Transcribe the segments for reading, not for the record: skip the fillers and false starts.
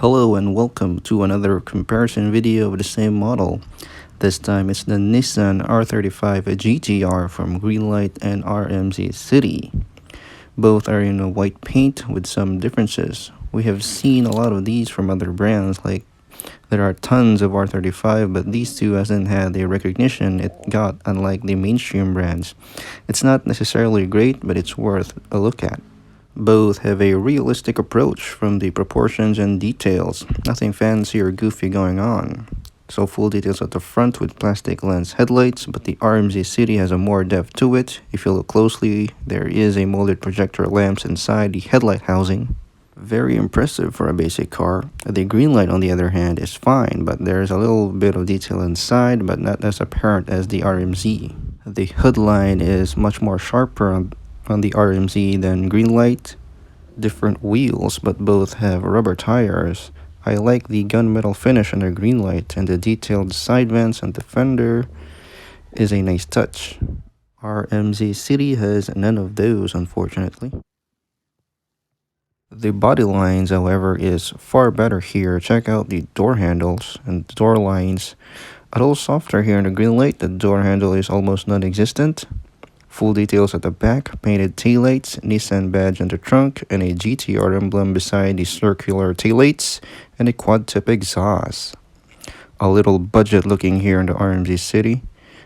Hello and welcome to another comparison video of the same model. This time it's the Nissan R35 GT-R from Greenlight and RMZ City. Both are in a white paint with some differences. We have seen a lot of these from other brands, like there are tons of R35, but these two hasn't had the recognition it got, unlike the mainstream brands. It's not necessarily great, but it's worth a look at. Both have a realistic approach from the proportions and details, nothing fancy or goofy going on. So full details at the front with plastic lens headlights, but the RMZ City has a more depth to it. If you look closely, there is a molded projector lamps inside the headlight housing. Very impressive for a basic car. The Greenlight, on the other hand, is fine, but there's a little bit of detail inside, but not as apparent as the RMZ. The hood line is much more sharper on the RMZ than Greenlight. Different wheels, but both have rubber tires. I like the gunmetal finish on the Greenlight, and the detailed side vents and the fender is a nice touch. RMZ City has none of those, unfortunately. The body lines, however, is far better here. Check out the door handles and door lines. A little softer here in the Greenlight. The door handle is almost non-existent. Full details at the back, painted taillights, Nissan badge on the trunk, and a GT-R emblem beside the circular taillights, and a quad-tip exhaust. A little budget looking here in the RMZ City.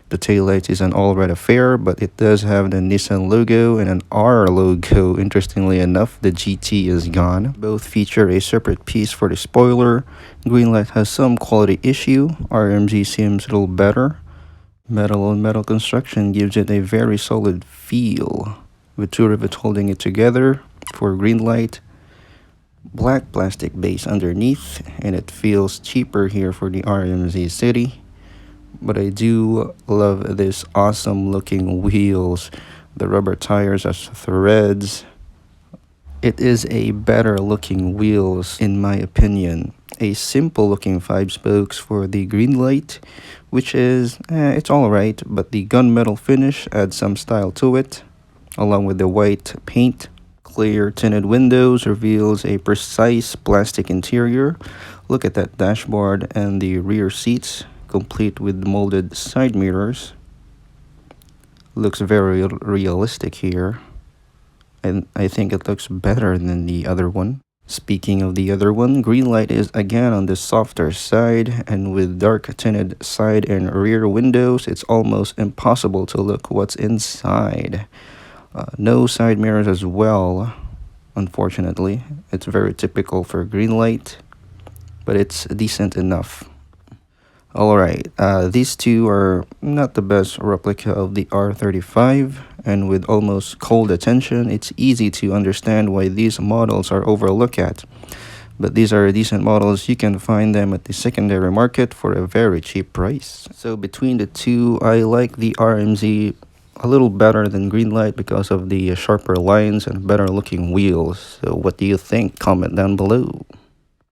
The taillights is an all-red affair, but it does have the Nissan logo and an R logo. Interestingly enough, the GT is gone. Both feature a separate piece for the spoiler. Greenlight has some quality issue. RMZ seems a little better. Metal on metal construction gives it a very solid feel, with two rivets holding it together for Greenlight. Black plastic base underneath, and it feels cheaper here for the RMZ City. But I do love this awesome looking wheels, the rubber tires as threads. It is a better looking wheels in my opinion. A simple looking 5 spokes for the Greenlight, which is, it's alright, but the gunmetal finish adds some style to it, along with the white paint. Clear tinted windows reveals a precise plastic interior. Look at that dashboard and the rear seats, complete with molded side mirrors. Looks very realistic here, and I think it looks better than the other one. Speaking of the other one, Greenlight is again on the softer side, and with dark tinted side and rear windows, it's almost impossible to look what's inside. No side mirrors as well, unfortunately. It's very typical for Greenlight, but it's decent enough. Alright, these two are not the best replica of the R35, and with almost cold attention, it's easy to understand why these models are overlooked at. But these are decent models. You can find them at the secondary market for a very cheap price. So between the two, I like the RMZ a little better than Greenlight because of the sharper lines and better looking wheels. So what do you think? Comment down below.